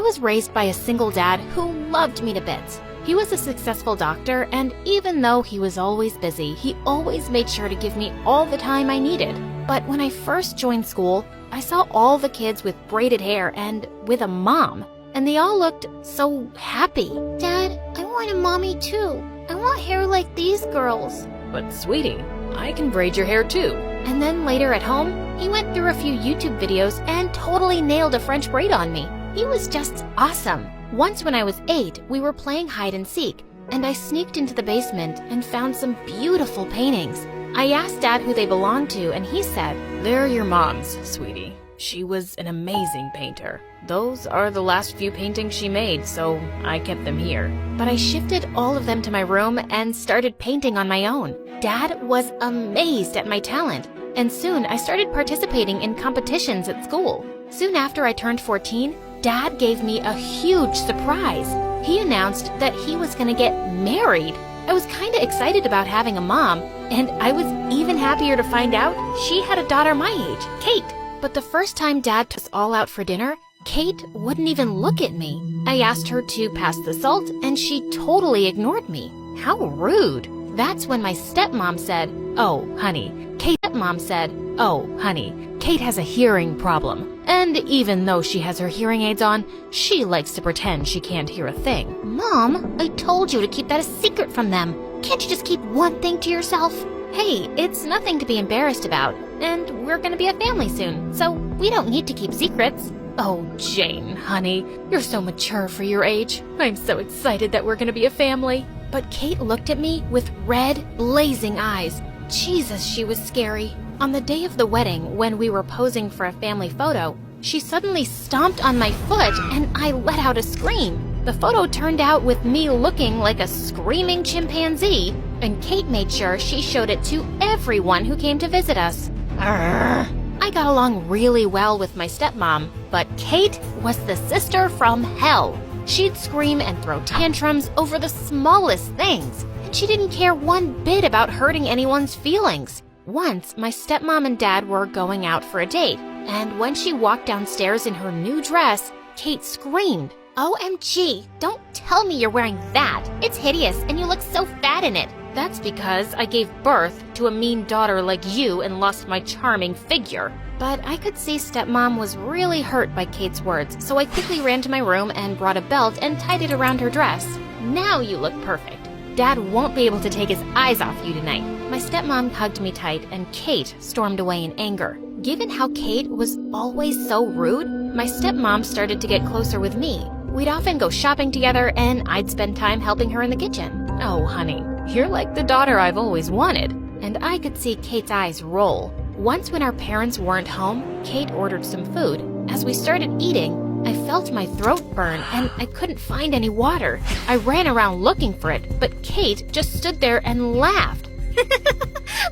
was raised by a single dad who loved me to bits. He was a successful doctor, and even though he was always busy, he always made sure to give me all the time I needed. But when I first joined school, I saw all the kids with braided hair and with a mom, and they all looked so happy. Dad, I want a mommy too. I want hair like these girls. But sweetie, I can braid your hair too. And then later at home, he went through a few YouTube videos and totally nailed a French braid on me. He was just awesome. Once when I was 8, we were playing hide and seek, and I sneaked into the basement and found some beautiful paintings. I asked Dad who they belonged to, and he said, "They're your mom's, sweetie. She was an amazing painter. Those are the last few paintings she made, so I kept them here." But I shifted all of them to my room and started painting on my own. Dad was amazed at my talent, and soon I started participating in competitions at school. Soon after I turned 14, Dad gave me a huge surprise. He announced that he was gonna get married. I was kinda excited about having a mom, and I was even happier to find out she had a daughter my age, Kate. But the first time Dad took us all out for dinner, Kate wouldn't even look at me. I asked her to pass the salt, and she totally ignored me. How rude. That's when my stepmom said, "Oh, honey, Kate." Stepmom said, "Oh, honey, Kate has a hearing problem. And even though she has her hearing aids on, she likes to pretend she can't hear a thing." Mom, I told you to keep that a secret from them. Can't you just keep one thing to yourself? Hey, it's nothing to be embarrassed about, and we're gonna be a family soon, so we don't need to keep secrets. Oh, Jane, honey, you're so mature for your age. I'm so excited that we're gonna be a family. But Kate looked at me with red, blazing eyes. Jesus, she was scary. On the day of the wedding, when we were posing for a family photo, she suddenly stomped on my foot and I let out a scream. The photo turned out with me looking like a screaming chimpanzee, and Kate made sure she showed it to everyone who came to visit us. Arrgh. I got along really well with my stepmom, but Kate was the sister from hell. She'd scream and throw tantrums over the smallest things, and she didn't care one bit about hurting anyone's feelings. Once, my stepmom and Dad were going out for a date, and when she walked downstairs in her new dress, Kate screamed, OMG, don't tell me you're wearing that. It's hideous and you look so fat in it. "That's because I gave birth to a mean daughter like you and lost my charming figure." But I could see stepmom was really hurt by Kate's words, so I quickly ran to my room and brought a belt and tied it around her dress. "Now you look perfect. Dad won't be able to take his eyes off you tonight." My stepmom hugged me tight and Kate stormed away in anger. Given how Kate was always so rude, my stepmom started to get closer with me. We'd often go shopping together and I'd spend time helping her in the kitchen. "Oh, honey, you're like the daughter I've always wanted." And I could see Kate's eyes roll. Once when our parents weren't home, Kate ordered some food. As we started eating, I felt my throat burn and I couldn't find any water. I ran around looking for it, but Kate just stood there and laughed.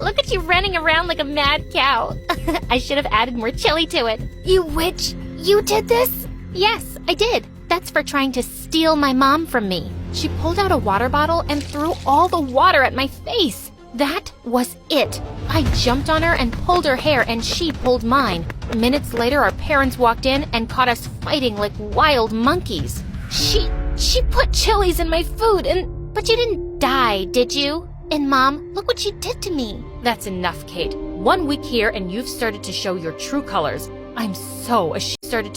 Look at you running around like a mad cow. I should have added more chili to it. You witch! You did this? Yes, I did. That's for trying to steal my mom from me. She pulled out a water bottle and threw all the water at my face. That was it. I jumped on her and pulled her hair and she pulled mine. Minutes later, our parents walked in and caught us fighting like wild monkeys. She put chilies in my food But you didn't die, did you? And Mom, look what you did to me. That's enough, Kate. 1 week here and you've started to show your true colors. I'm so ashamed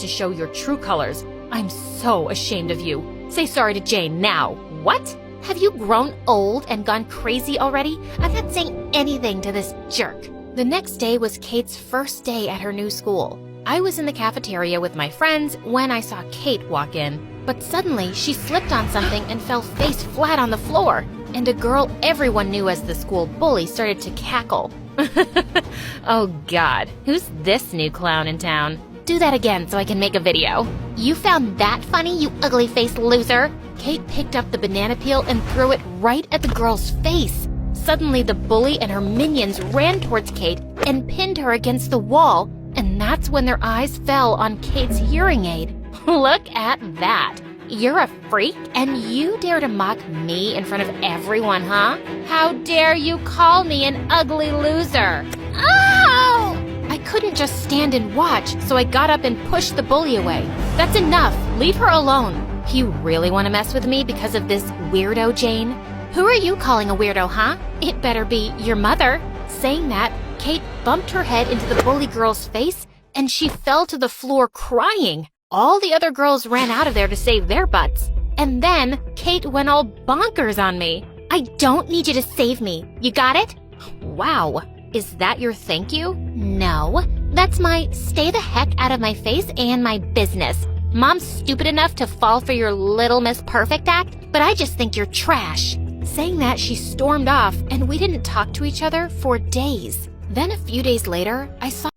of you. Say sorry to Jane now. What? Have you grown old and gone crazy already? I'm not saying anything to this jerk. The next day was Kate's first day at her new school. I was in the cafeteria with my friends when I saw Kate walk in. But suddenly, she slipped on something and fell face flat on the floor. And a girl everyone knew as the school bully started to cackle. Oh God, who's this new clown in town? Do that again so I can make a video. You found that funny, you ugly-faced loser? Kate picked up the banana peel and threw it right at the girl's face. Suddenly, the bully and her minions ran towards Kate and pinned her against the wall, and that's when their eyes fell on Kate's hearing aid. Look at that. You're a freak, and you dare to mock me in front of everyone, huh? How dare you call me an ugly loser? Ow! I couldn't just stand and watch, so I got up and pushed the bully away. That's enough. Leave her alone. You really want to mess with me because of this weirdo, Jane? Who are you calling a weirdo, huh? It better be your mother. Saying that, Kate bumped her head into the bully girl's face, and she fell to the floor crying. All the other girls ran out of there to save their butts. And then Kate went all bonkers on me. I don't need you to save me. You got it? Wow. Is that your thank you? No. That's my stay the heck out of my face and my business. Mom's stupid enough to fall for your little Miss Perfect act, but I just think you're trash. Saying that, she stormed off, and we didn't talk to each other for days. Then a few days later, I saw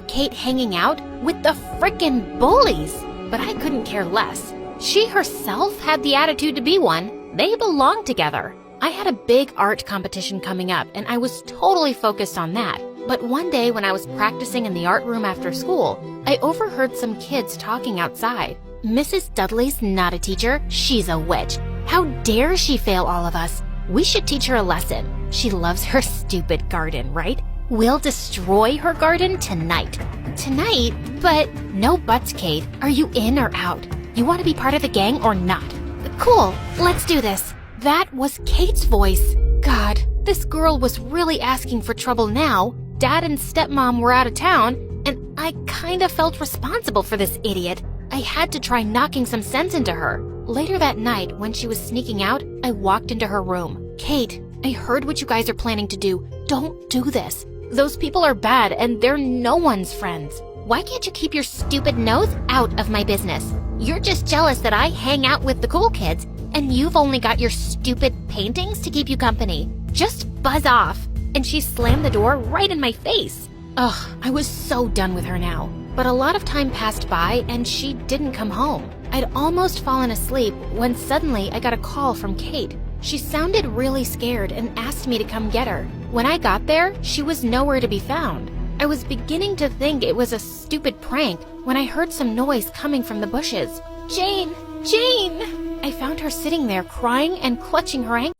Kate hanging out with the frickin' bullies. But I couldn't care less. She herself had the attitude to be one. They belonged together. I had a big art competition coming up, and I was totally focused on that. But one day when I was practicing in the art room after school, I overheard some kids talking outside. Mrs. Dudley's not a teacher, she's a witch. How dare she fail all of us? We should teach her a lesson. She loves her stupid garden, right? We'll destroy her garden tonight. Tonight? But no buts, Kate. Are you in or out? You want to be part of the gang or not? Cool, let's do this. That was Kate's voice. God, this girl was really asking for trouble now. Dad and stepmom were out of town, and I kinda felt responsible for this idiot. I had to try knocking some sense into her. Later that night, when she was sneaking out, I walked into her room. Kate, I heard what you guys are planning to do. Don't do this. Those people are bad, and they're no one's friends. Why can't you keep your stupid nose out of my business? You're just jealous that I hang out with the cool kids, and you've only got your stupid paintings to keep you company. Just buzz off. And she slammed the door right in my face. Ugh, I was so done with her now. But a lot of time passed by, and she didn't come home. I'd almost fallen asleep when suddenly I got a call from Kate. She sounded really scared and asked me to come get her. When I got there, she was nowhere to be found. I was beginning to think it was a stupid prank when I heard some noise coming from the bushes. Jane! Jane! I found her sitting there crying and clutching her ankle.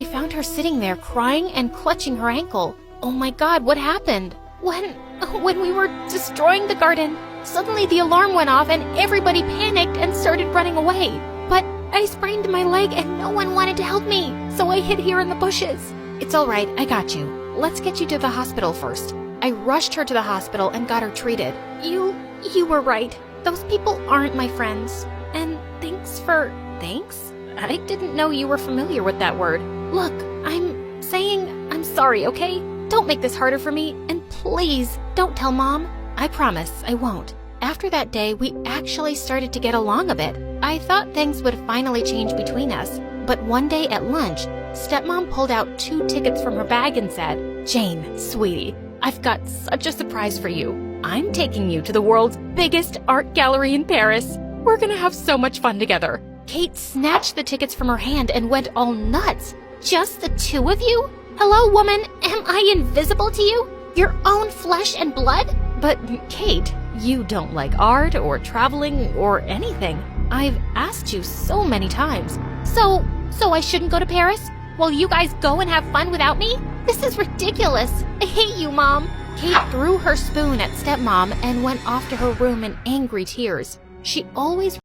Oh my God, what happened? When we were destroying the garden, suddenly the alarm went off and everybody panicked and started running away. But I sprained my leg and no one wanted to help me, so I hid here in the bushes. It's all right, I got you. Let's get you to the hospital first. I rushed her to the hospital and got her treated. You were right. Those people aren't my friends. And thanks? I didn't know you were familiar with that word. Look, I'm saying I'm sorry, okay? Don't make this harder for me, and please don't tell Mom. I promise I won't. After that day, we actually started to get along a bit. I thought things would finally change between us. But one day at lunch, stepmom pulled out 2 tickets from her bag and said, Jane, sweetie, I've got such a surprise for you. I'm taking you to the world's biggest art gallery in Paris. We're gonna have so much fun together. Kate snatched the tickets from her hand and went all nuts. Just the 2 of you? Hello, woman, am I invisible to you? Your own flesh and blood? But, Kate, you don't like art or traveling or anything. I've asked you so many times. So I shouldn't go to Paris? Will you guys go and have fun without me? This is ridiculous. I hate you, Mom. Kate threw her spoon at stepmom and went off to her room in angry tears. She always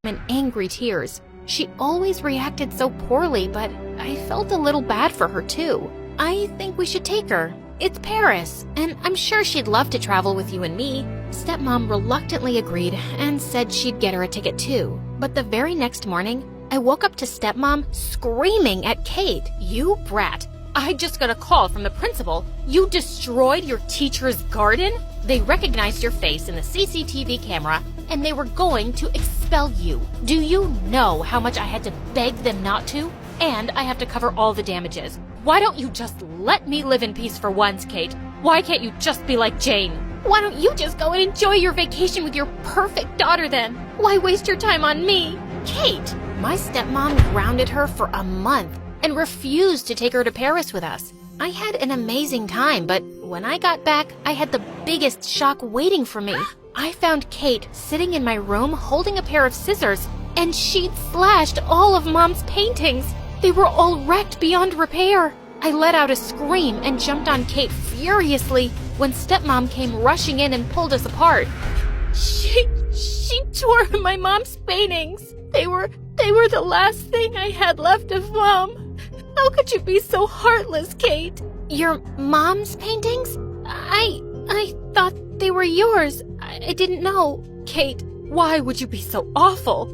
reacted so poorly, but I felt a little bad for her too. I think we should take her. It's Paris, and I'm sure she'd love to travel with you and me. Stepmom reluctantly agreed and said she'd get her a ticket too. But the very next morning, I woke up to stepmom screaming at Kate. You brat. I just got a call from the principal. You destroyed your teacher's garden? They recognized your face in the CCTV camera, and they were going to expel you. Do you know how much I had to beg them not to? And I have to cover all the damages. Why don't you just let me live in peace for once, Kate? Why can't you just be like Jane? Why don't you just go and enjoy your vacation with your perfect daughter then? Why waste your time on me? Kate! My stepmom grounded her for a month and refused to take her to Paris with us. I had an amazing time, but when I got back, I had the biggest shock waiting for me. I found Kate sitting in my room holding a pair of scissors, and she'd slashed all of Mom's paintings. They were all wrecked beyond repair. I let out a scream and jumped on Kate furiously, when stepmom came rushing in and pulled us apart. She tore my mom's paintings. They were the last thing I had left of Mom. How could you be so heartless, Kate? Your mom's paintings? I thought they were yours. I didn't know. Kate, why would you be so awful?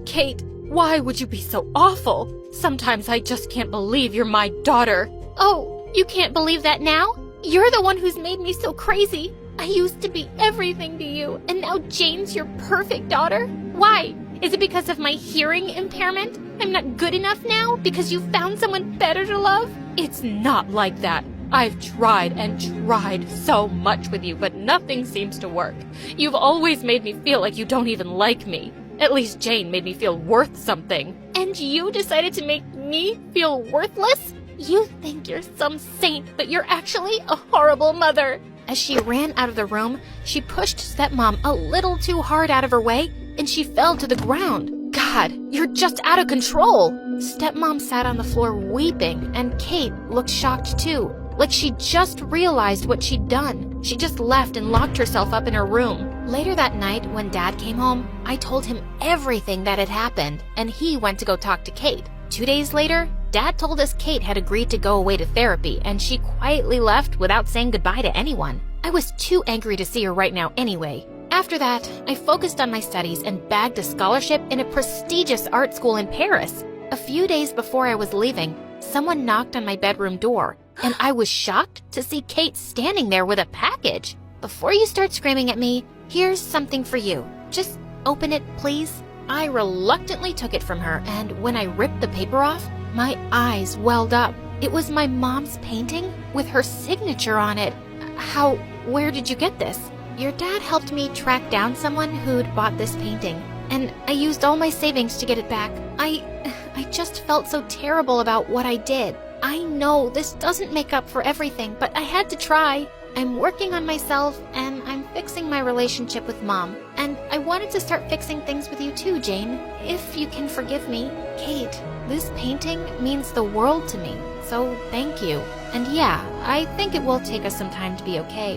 Kate, why would you be so awful? Sometimes I just can't believe you're my daughter. Oh, you can't believe that now? You're the one who's made me so crazy. I used to be everything to you, and now Jane's your perfect daughter? Why? Is it because of my hearing impairment? I'm not good enough now because you found someone better to love? It's not like that. I've tried and tried so much with you, but nothing seems to work. You've always made me feel like you don't even like me. At least Jane made me feel worth something. And you decided to make me feel worthless? You think you're some saint, but you're actually a horrible mother. As she ran out of the room, she pushed stepmom a little too hard out of her way, and she fell to the ground. God, you're just out of control. Stepmom sat on the floor weeping, and Kate looked shocked too, like she just realized what she'd done. She just left and locked herself up in her room. Later that night, when Dad came home, I told him everything that had happened, and he went to go talk to Kate. 2 days later, Dad told us Kate had agreed to go away to therapy, and she quietly left without saying goodbye to anyone. I was too angry to see her right now anyway. After that, I focused on my studies and bagged a scholarship in a prestigious art school in Paris. A few days before I was leaving, someone knocked on my bedroom door, and I was shocked to see Kate standing there with a package. Before you start screaming at me, here's something for you. Just open it, please. I reluctantly took it from her, and when I ripped the paper off, my eyes welled up. It was my mom's painting with her signature on it. Where did you get this? Your dad helped me track down someone who'd bought this painting, and I used all my savings to get it back. I just felt so terrible about what I did. I know this doesn't make up for everything, but I had to try. I'm working on myself, and I'm fixing my relationship with Mom. And I wanted to start fixing things with you too, Jane, if you can forgive me. Kate, this painting means the world to me, so thank you. And yeah, I think it will take us some time to be okay,